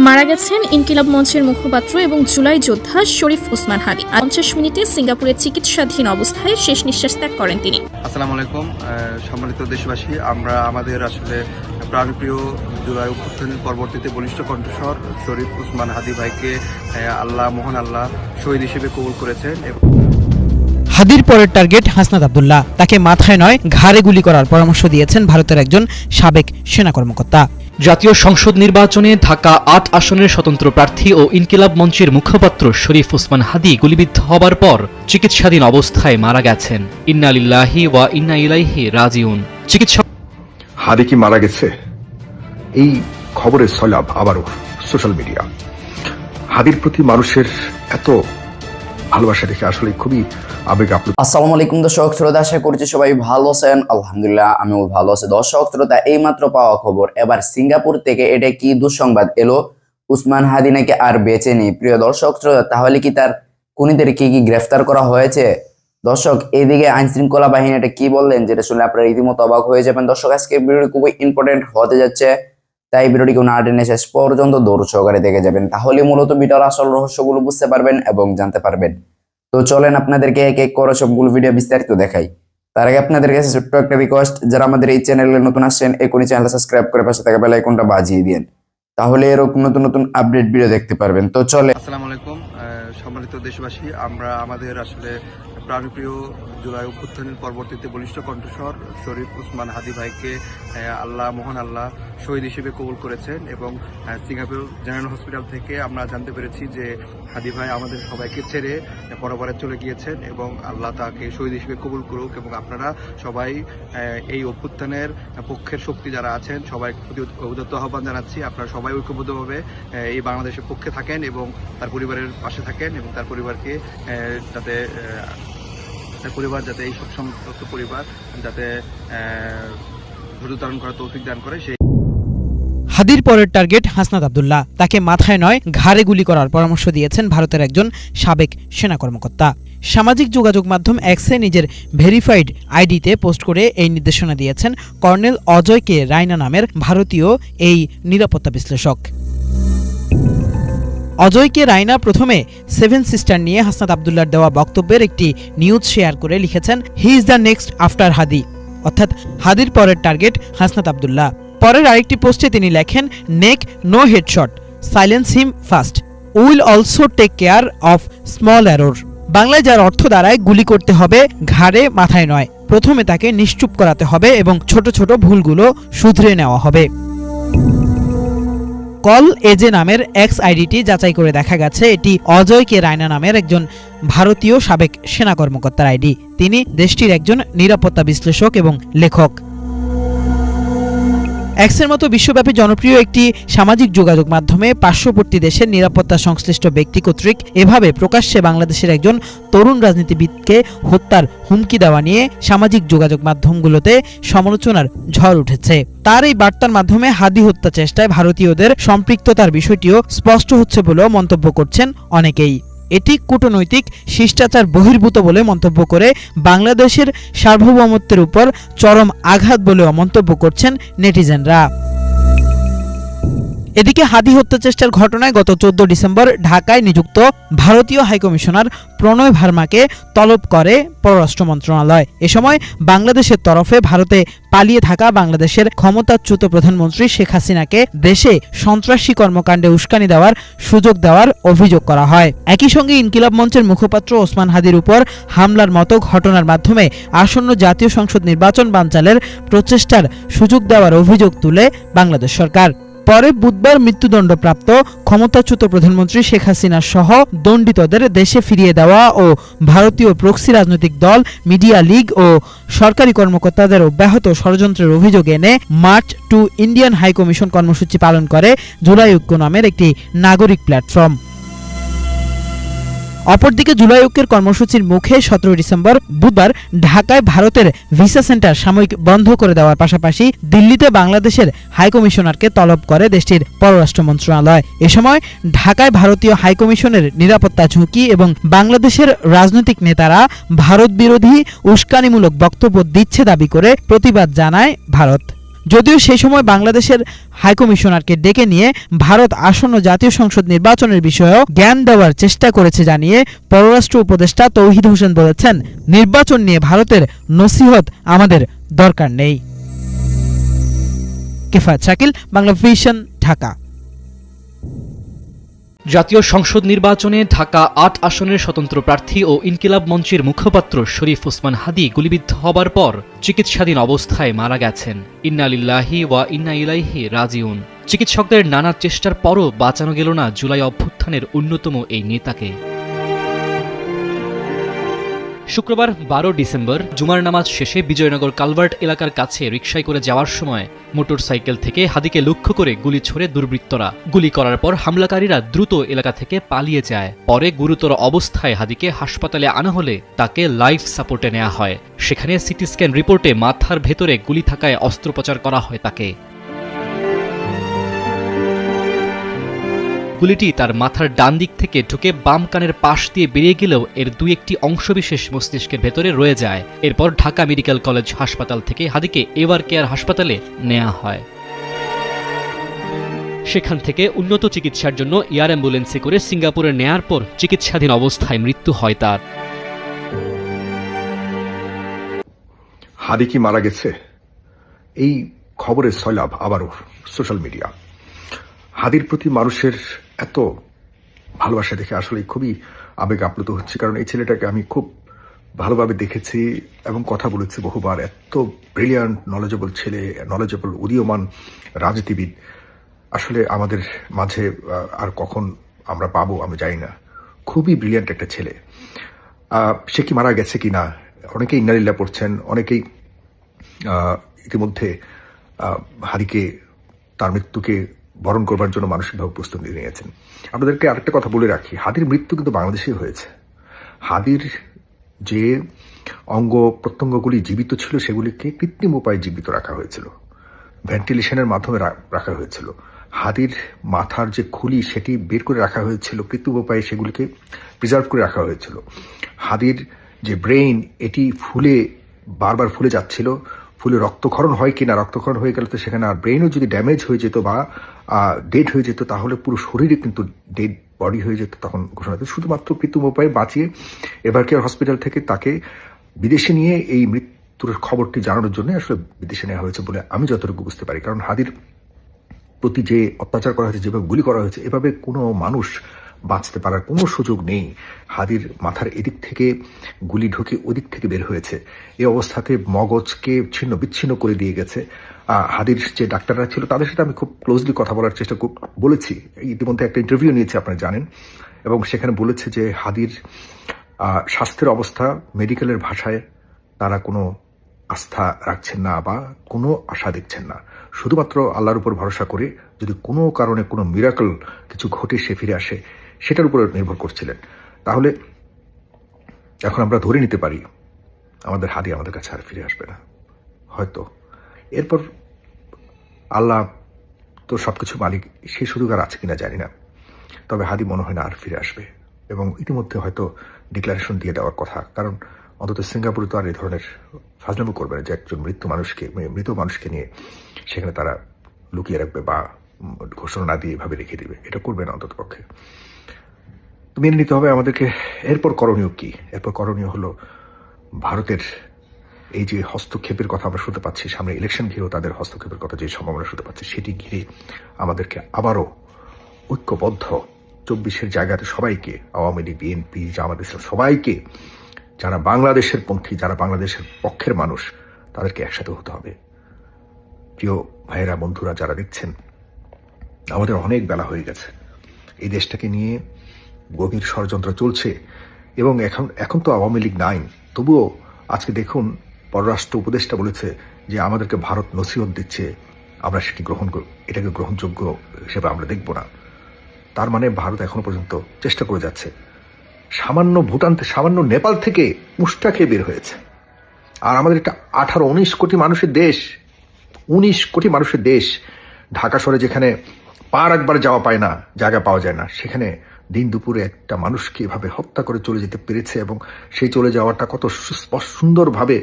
মারা গেছেন ইনকিলাব মঞ্চের মুখপাত্র এবং জুলাই যোদ্ধা শরীফ ওসমান হাদি। 50 মিনিটে সিঙ্গাপুরে চিকিৎসাধীন অবস্থায় শেষ নিঃশ্বাস ত্যাগ করেন তিনি। আসসালামু আলাইকুম সম্মানিত দেশবাসী, আমরা আমাদের আসলে প্রাণপ্রিয় জুলাই অভ্যুত্থানের পরবর্তীতে বলিষ্ঠ কণ্ঠস্বর শরীফ ওসমান হাদি ভাইকে মহান আল্লাহ শহীদ হিসেবে কবুল করেছেন। হাদির পরের টার্গেট হাসনাত আব্দুল্লাহ। তাকে মাথায় নয় ঘাড়ে গুলি করার পরামর্শ দিয়েছেন ভারতের একজন সাবেক সেনা কর্মকর্তা। জাতীয় সংসদ নির্বাচনে ঢাকা ৮ আসনের স্বতন্ত্র প্রার্থী ও ইনকিলাব মঞ্চের মুখপাত্র শরীফ ওসমান হাদি গুলিবিদ্ধ হবার পর চিকিৎসাধীন অবস্থায় মারা গেছেন। ইন্না লিল্লাহি ওয়া ইন্না ইলাইহি রাজিউন। চিকিৎসক হাদি কি মারা গেছে? এই খবরের সয়লাব আবারও সোশ্যাল মিডিয়া। হাদির প্রতি মানুষের এত ভালোবাসা দেখে আসলে খুবই আবেগ আপ্লুত। আসসালামু আলাইকুম দর্শক শ্রোতা, আশা করছি সবাই ভালো আছেন। আলহামদুলিল্লাহ আমিও ভালো আছি। দর্শক শ্রোতা, এইমাত্র পাওয়া খবর, এবার সিঙ্গাপুর থেকে এটা কি দুঃসংবাদ এলো, ওসমান হাদি নাকি আর বেঁচে নেই। প্রিয় দর্শক শ্রোতা, তাহলে কি তার খুনিদেরকে কি গ্রেফতার করা হয়েছে? দর্শক, এইদিকে আইন শৃঙ্খলা বাহিনী এটা কি বললেন, যেটা শুনলে আপনারা রীতিমতো অবাক হয়ে যাবেন। দর্শক, আজকে ভিডিওটি খুবই ইম্পর্টেন্ট হতে যাচ্ছে, তাই ভিডিওটি কেউ না টেনে শেষ পর্যন্ত দৌড় সহকারে দেখে যাবেন, তাহলে মূলত ভিডিওর আসল রহস্যগুলো বুঝতে পারবেন এবং জানতে পারবেন। তো চলেন আপনাদেরকে এক এক করে সবগুলো ভিডিও বিস্তারিত দেখাই। তার আগে আপনাদের কাছে ছোট্ট একটা রিকোয়েস্ট, যারা আমাদের এই চ্যানেলে নতুন আসছেন এখনই চ্যানেলটা সাবস্ক্রাইব করে পাশে থাকা বেল আইকনটা বাজিয়ে দিন, তাহলে এরকম নতুন নতুন আপডেট ভিডিও দেখতে পারবেন। তো চলে। আসসালামু আলাইকুম সম্মানিত দেশবাসী, আমরা আমাদের আসলে প্রাণপ্রিয় জুলাই অভ্যুত্থানের পরবর্তীতে বলিষ্ঠ কণ্ঠস্বর শরীফ ওসমান হাদি ভাইকে মহান আল্লাহ শহীদ হিসেবে কবুল করেছেন এবং সিঙ্গাপুর জেনারেল হসপিটাল থেকে আমরা জানতে পেরেছি যে হাদি ভাই আমাদের সবাইকে ছেড়ে পরবারে চলে গিয়েছেন এবং আল্লাহ তাকে শহীদ হিসেবে কবুল করুক। এবং আপনারা সবাই এই অভ্যুত্থানের পক্ষের শক্তি যারা আছেন সবাই উদাত্ত আহ্বান জানাচ্ছি, আপনারা সবাই ঐক্যবদ্ধভাবে এই বাংলাদেশের পক্ষে থাকেন এবং তার পরিবারের পাশে থাকেন এবং তার পরিবারকে যাতে এই সমস্ত পরিবার যাতে ধৈর্য ধারণ করার তৌফিক দান করে। সেই হাদির পরের টার্গেট হাসনাত আব্দুল্লাহ। তাকে মাথায় নয় ঘাড়ে গুলি করার পরামর্শ দিয়েছেন ভারতের একজন সাবেক সেনা কর্মকর্তা। সামাজিক যোগাযোগ মাধ্যম এক্সে নিজের ভেরিফাইড আইডিতে পোস্ট করে এই নির্দেশনা দিয়েছেন কর্নেল অজয় কে রায়না নামের ভারতীয় এই নিরাপত্তা বিশ্লেষক। অজয় কে রায়না প্রথমে 7 সিস্টার নিয়ে হাসনাত আব্দুল্লাহর দেওয়া বক্তব্যের একটি নিউজ শেয়ার করে লিখেছেন, he is the next after Hadi, অর্থাৎ হাদির পরের টার্গেট হাসনাত আব্দুল্লাহ। পরের আরেকটি পোস্টে তিনি লেখেন, neck no headshot, silence him fast, will also take care of small error. বাংলায় যার অর্থ দাঁড়ায় গুলি করতে হবে ঘাড়ে মাথায় নয়, প্রথমে তাকে নিশ্চুপ করাতে হবে এবং ছোট ছোট ভুলগুলো শুধরে নেওয়া হবে। কল এজে নামের এক্স আইডিটি যাচাই করে দেখা গেছে এটি অজয় কে রায়না নামের একজন ভারতীয় সাবেক সেনা কর্মকর্তার আইডি। তিনি দেশটির একজন নিরাপত্তা বিশ্লেষক এবং লেখক। এক্সের মতো বিশ্বব্যাপী জনপ্রিয় একটি সামাজিক যোগাযোগ মাধ্যমে পার্শ্ববর্তী দেশের নিরাপত্তা সংশ্লিষ্ট ব্যক্তি কর্তৃক এভাবে প্রকাশ্যে বাংলাদেশের একজন তরুণ রাজনীতিবিদকে হত্যার হুমকি দেওয়া নিয়ে সামাজিক যোগাযোগ মাধ্যমগুলোতে সমালোচনার ঝড় উঠেছে। তার এই বার্তার মাধ্যমে হাদি হত্যা চেষ্টায় ভারতীয়দের সম্পৃক্ততার বিষয়টিও স্পষ্ট হচ্ছে বলেও মন্তব্য করছেন অনেকেই। এটি কূটনৈতিক শিষ্টাচার বহির্ভূত বলে মন্তব্য করে বাংলাদেশের সার্বভৌমত্বের উপর চরম আঘাত বলেও মন্তব্য করছেন নেটিজেনরা। এদিকে হাদি হত্যা চেষ্টার ঘটনায় গত 14 ডিসেম্বর ঢাকায় নিযুক্ত ভারতীয় হাইকমিশনার প্রণয় ভার্মাকে তলব করে পররাষ্ট্র মন্ত্রণালয়। এ সময় বাংলাদেশের তরফে ভারতে পালিয়ে থাকা বাংলাদেশের ক্ষমতাচ্যুত প্রধানমন্ত্রী শেখ হাসিনাকে দেশে সন্ত্রাসী কর্মকাণ্ডে উস্কানি দেওয়ার সুযোগ দেওয়ার অভিযোগ করা হয়। একই সঙ্গে ইনকিলাব মঞ্চের মুখপাত্র ওসমান হাদির উপর হামলার মতো ঘটনার মাধ্যমে আসন্ন জাতীয় সংসদ নির্বাচন বানচালের প্রচেষ্টার সুযোগ দেওয়ার অভিযোগ তুলে বাংলাদেশ সরকার। পরে বুধবার মৃত্যুদণ্ডপ্রাপ্ত ক্ষমতাচ্যুত প্রধানমন্ত্রী শেখ হাসিনা সহ দণ্ডিতদের দেশে ফিরিয়ে দেওয়া ও ভারতীয় প্রক্সি রাজনৈতিক দল, মিডিয়া লীগ ও সরকারি কর্মকর্তাদের অব্যাহত ষড়যন্ত্রের অভিযোগ এনে মার্চ টু ইন্ডিয়ান হাইকমিশন কর্মসূচি পালন করে জুলাই ঐক্য নামের একটি নাগরিক প্ল্যাটফর্ম। অপরদিকে জুলাই ঐক্যের কর্মসূচির মুখে 17 ডিসেম্বর বুধবার ঢাকায় ভারতের ভিসা সেন্টার সাময়িক বন্ধ করে দেওয়ার পাশাপাশি দিল্লিতে বাংলাদেশের হাইকমিশনারকে তলব করে দেশটির পররাষ্ট্র মন্ত্রণালয়। এ সময় ঢাকায় ভারতীয় হাইকমিশনের নিরাপত্তা ঝুঁকি এবং বাংলাদেশের রাজনৈতিক নেতারা ভারত বিরোধী উস্কানিমূলক বক্তব্য দিচ্ছে দাবি করে প্রতিবাদ জানায় ভারত। যদিও সেই সময় বাংলাদেশের হাইকমিশনারকে ডেকে নিয়ে ভারত আসন্ন জাতীয় সংসদ নির্বাচনের বিষয়েও জ্ঞান দেওয়ার চেষ্টা করেছে জানিয়ে পররাষ্ট্র উপদেষ্টা তৌহিদ হোসেন বলেছেন, নির্বাচন নিয়ে ভারতের নসিহত আমাদের দরকার নেই। কিফায়েত শাকিল, বাংলা ভিশন, ঢাকা। জাতীয় সংসদ নির্বাচনে ঢাকা ৮ আসনের স্বতন্ত্র প্রার্থী ও ইনকিলাব মঞ্চের মুখপাত্র শরীফ ওসমান হাদী গুলিবিদ্ধ হবার পর চিকিৎসাধীন অবস্থায় মারা গেছেন। ইন্না লিল্লাহি ওয়া ইন্না ইলাইহি রাজিউন। চিকিৎসকদের নানা চেষ্টার পরও বাঁচানো গেল না জুলাই অভ্যুত্থানের অন্যতম এই নেতাকে। শুক্রবার ১২ ডিসেম্বর জুমার নামাজ শেষে বিজয়নগর কালভার্ট এলাকার কাছে রিকশায় করে যাওয়ার সময় মোটরসাইকেল থেকে হাদীকে লক্ষ্য করে গুলি ছোড়ে দুর্বৃত্তরা। গুলি করার পর হামলাকারীরা দ্রুত এলাকা থেকে পালিয়ে যায়। পরে গুরুতর অবস্থায় হাদীকে হাসপাতালে আনা হলে তাকে লাইফ সাপোর্টে নেওয়া হয়। সেখানে সিটি স্ক্যান রিপোর্টে মাথার ভেতরে গুলি থাকায় অস্ত্রোপচার করা হয় তাকে। গুলিটি তার মাথার ডান দিক থেকে ঢুকে বাম কানের পাশ দিয়ে বেরিয়ে গেলেও এর দুই একটি অংশবিশেষ মস্তিষ্কের ভেতরে রয়ে যায়। এরপর ঢাকা মেডিকেল কলেজ হাসপাতাল থেকে হাদীকে এভার কেয়ার হাসপাতালে নেওয়া হয়। সেখান থেকে উন্নত চিকিৎসার জন্য এয়ার অ্যাম্বুলেন্সে করে সিঙ্গাপুরে নেয়ার পর চিকিৎসাধীন অবস্থায় মৃত্যু হয় তার। হাদী কি মারা গেছে? এই খবরের সয়লাভ আবারও সোশ্যাল মিডিয়া। হাদীর প্রতি মানুষের এত ভালোবাসা দেখে আসলে খুবই আবেগ আপ্লুত হচ্ছে, কারণ এই ছেলেটাকে আমি খুব ভালোভাবে দেখেছি এবং কথা বলেছি বহুবার। এত ব্রিলিয়ান্ট নলেজেবল ছেলে, নলেজেবল উদীয়মান রাজনীতিবিদ আসলে আমাদের মাঝে আর কখন আমরা পাবো আমি জানি না। খুবই ব্রিলিয়ান্ট একটা ছেলে। সে কি মারা গেছে কি না, অনেকেই ইন্নালিল্লাহ পড়ছেন, অনেকেই ইতিমধ্যে হাদীকে, তার মৃত্যুকে বরণ করবার জন্য মানসিকভাবে প্রস্তুতি নিয়েছেন। আপনাদেরকে আরেকটা কথা বলে রাখি, হাদীর মৃত্যু কিন্তু বাংলাদেশেই হয়েছে। হাদীর যে অঙ্গ প্রত্যঙ্গগুলি জীবিত ছিল সেগুলিকে কৃত্রিম উপায়ে জীবিত রাখা হয়েছিল, ভেন্টিলেশনের মাধ্যমে রাখা হয়েছিল। হাদীর মাথার যে খুলি সেটি বের করে রাখা হয়েছিল কৃত্রিম উপায়ে, সেগুলিকে প্রিজার্ভ করে রাখা হয়েছিল। হাদীর যে ব্রেইন, এটি বারবার ফুলে যাচ্ছিল। ফুলে রক্তক্ষরণ হয় কিনা, রক্তক্ষরণ হয়ে গেলে তো সেখানে আর ব্রেইনও যদি ড্যামেজ হয়ে যেত বা ডেড হয়ে যেত তাহলে পুরো শরীরে কিন্তু ডেড বডি হয়ে যেত। তখন ঘোষণা হতো শুধুমাত্র কৃত্রিম উপায়ে বাঁচিয়ে এভার কেয়ার হসপিটাল থেকে তাকে বিদেশে নিয়ে এই মৃত্যুর খবরটি জানানোর জন্য আসলে বিদেশে নেওয়া হয়েছে বলে আমি যতটুকু বুঝতে পারি। কারণ হাদীর প্রতি যে অত্যাচার করা হয়েছে, যেভাবে গুলি করা হয়েছে, এভাবে কোনো মানুষ বাঁচতে পারার কোনো সুযোগ নেই। হাদীর মাথার এদিক থেকে গুলি ঢুকে ওদিক থেকে বের হয়েছে। এই অবস্থাতে মগজকে ছিন্ন বিচ্ছিন্ন করে দিয়ে গেছে। হাদীর যে ডাক্তাররা ছিল তাদের সাথে আমি খুব ক্লোজলি কথা বলার চেষ্টা বলেছি। ইতিমধ্যে একটা ইন্টারভিউ নিয়েছি, আপনারা জানেন, এবং সেখানে বলেছে যে হাদীর স্বাস্থ্যের অবস্থা, মেডিকেলের ভাষায় তারা কোনো আস্থা রাখছেন না বা কোনো আশা দেখছেন না। শুধুমাত্র আল্লাহর উপর ভরসা করে যদি কোনো কারণে কোনো মিরাকল কিছু ঘটে সে ফিরে আসে, সেটার উপর নির্ভর করছিলেন। তাহলে এখন আমরা ধরে নিতে পারি আমাদের হাদী আমাদের কাছে আর ফিরে আসবে না হয়তো। এরপর আল্লাহ তো সবকিছু মালিক, সেই সুযোগ আর আছে কিনা জানি না, তবে হাদী মনে হয় না আর ফিরে আসবে। এবং ইতিমধ্যে হয়তো ডিক্লারেশন দিয়ে দেওয়ার কথা, কারণ অন্তত সিঙ্গাপুরে তো আর এই ধরনের ফাজলামো করবে না যে একজন মৃত মানুষকে নিয়ে সেখানে তারা লুকিয়ে রাখবে বা ঘোষণা না দিয়ে এভাবে রেখে দিবে। এটা করবে না অন্তত পক্ষে। তো মেনে নিতে হবে আমাদেরকে। এরপর করণীয় কি? এরপর করণীয় হলো ভারতের এই যে হস্তক্ষেপের কথা আমরা শুনতে পাচ্ছি, সামনে ইলেকশন ঘিরেও তাদের হস্তক্ষেপের কথা যে সম্ভাবনা শুনতে পাচ্ছি, সেটি ঘিরে আমাদেরকে আবারও ঐক্যবদ্ধ 24-এর জায়গাতে সবাইকে, আওয়ামী লীগ, বিএনপি, জামাত ইসলাম, সবাইকে, যারা বাংলাদেশের পন্থী, যারা বাংলাদেশের পক্ষের মানুষ, তাদেরকে একসাথে হতে হবে। প্রিয় ভাইয়েরা, বন্ধুরা যারা দেখছেন, আমাদের অনেক বেলা হয়ে গেছে। এই দেশটাকে নিয়ে গভীর ষড়যন্ত্র চলছে এবং এখন তো আওয়ামী লীগ নাই, তবুও আজকে দেখুন পররাষ্ট্র উপদেষ্টা বলেছে যে আমাদেরকে ভারত নসিহত দিচ্ছে, আমরা সেটি এটাকে গ্রহণযোগ্য হিসেবে আমরা দেখব না। তার মানে ভারত এখনো পর্যন্ত চেষ্টা করে যাচ্ছে। সামান্য সামান্য নেপাল থেকে মুষ্টা খেয়ে বের হয়েছে। আর আমাদের একটা 18-19 কোটি মানুষের দেশ, 19 কোটি মানুষের দেশ, ঢাকা শহরে যেখানে পা একবার যাওয়া পায় না, জায়গা পাওয়া যায় না, সেখানে দিন দুপুরে একটা মানুষকে এভাবে হত্যা করে চলে যেতে পেরেছে এবং সেই চলে যাওয়াটা কত সুন্দরভাবে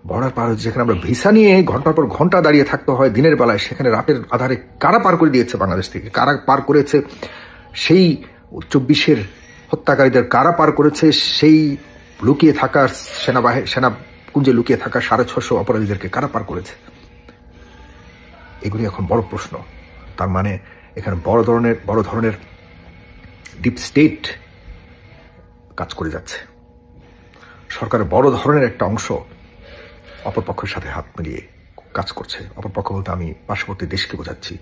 বর্ডার পার হয়েছে, যেখানে আমরা ভিসা নিয়ে ঘন্টার পর ঘন্টা দাঁড়িয়ে থাকতে হয় দিনের বেলায়, সেখানে রাতের আধারে কারা পার করে দিয়েছে বাংলাদেশ থেকে, কারা পার করেছে সেই 24-এর হত্যাকারীদের, কারা পার করেছে সেই লুকিয়ে থাকা সেনাকুঞ্জে লুকিয়ে থাকা 650 অপরাধীদেরকে কারা পার করেছে, এগুলি এখন বড় প্রশ্ন। তার মানে এখানে বড় ধরনের ডিপ স্টেট কাজ করে যাচ্ছে। সরকারের বড় ধরনের একটা অংশ অপরপক্ষের সাথে হাত মিলিয়ে কাজ করছে। অপরপক্ষ বলতে আমি পার্শ্ববর্তী দেশকে বোঝাচ্ছি।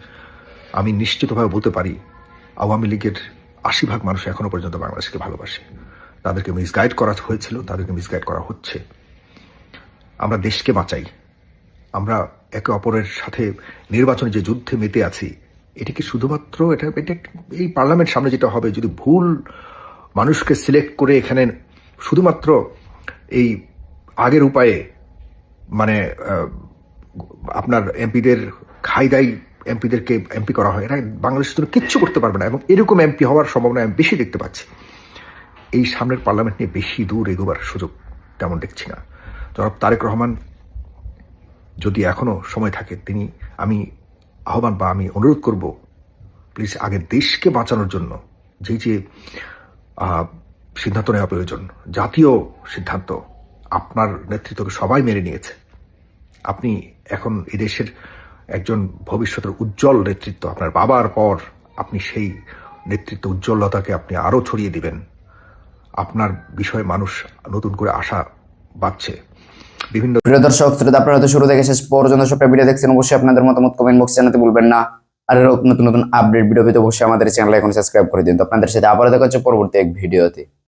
আমি নিশ্চিতভাবে বলতে পারি আওয়ামী লীগের 80% মানুষ এখনো পর্যন্ত বাংলাদেশকে ভালোবাসে। তাদেরকে মিসগাইড করা হয়েছিল, তাদেরকে মিসগাইড করা হচ্ছে। আমরা দেশকে বাঁচাই, আমরা একে অপরের সাথে নির্বাচনে যে যুদ্ধে মেতে আছি, এটি কি শুধুমাত্র এটা এই পার্লামেন্ট সামনে যেটা হবে, যদি ভুল মানুষকে সিলেক্ট করে এখানে শুধুমাত্র এই আগের উপায়ে মানে আপনার এমপিদের খাইদাই এমপিদেরকে এমপি করা হয়, এরা বাংলাদেশের জন্য কিচ্ছু করতে পারবে না, এবং এরকম এমপি হওয়ার সম্ভাবনা আমি বেশি দেখতে পাচ্ছি। এই সামনের পার্লামেন্ট নিয়ে বেশি দূর এগোবার সুযোগ তেমন দেখছি না। জনাব তারেক রহমান যদি এখনো সময় থাকে, আমি আহ্বান বা আমি অনুরোধ করব, প্লিজ আগে দেশকে বাঁচানোর জন্য যে সিদ্ধান্ত নেওয়া প্রয়োজন, জাতীয় সিদ্ধান্ত, আপনার নেতৃত্বকে সবাই মেনে নিয়েছে। আপনি এখন এই দেশের একজন ভবিষ্যতের উজ্জ্বল নেতৃত্ব, আপনার বাবার পর আপনি সেই নেতৃত্ব উজ্জ্বলতাকে আপনি আরো ছড়িয়ে দিবেন। আপনার বিষয়ে মানুষ নতুন করে আশা বাড়ছে। বিভিন্ন প্রিয় দর্শক শ্রোতা, আপনারা তো শুরু থেকে শেষ পর্যন্ত সবটা ভিডিও দেখছেন, অবশ্যই আপনাদের মতামত কমেন্ট বক্সে জানাতে ভুলবেন না। আর নতুন নতুন আপডেট ভিডিও পেতে অবশ্যই আমাদের চ্যানেল এখন সাবস্ক্রাইব করে দিন। তো আপনাদের সাথে আবার দেখা হচ্ছে পরবর্তী এক ভিডিওতে।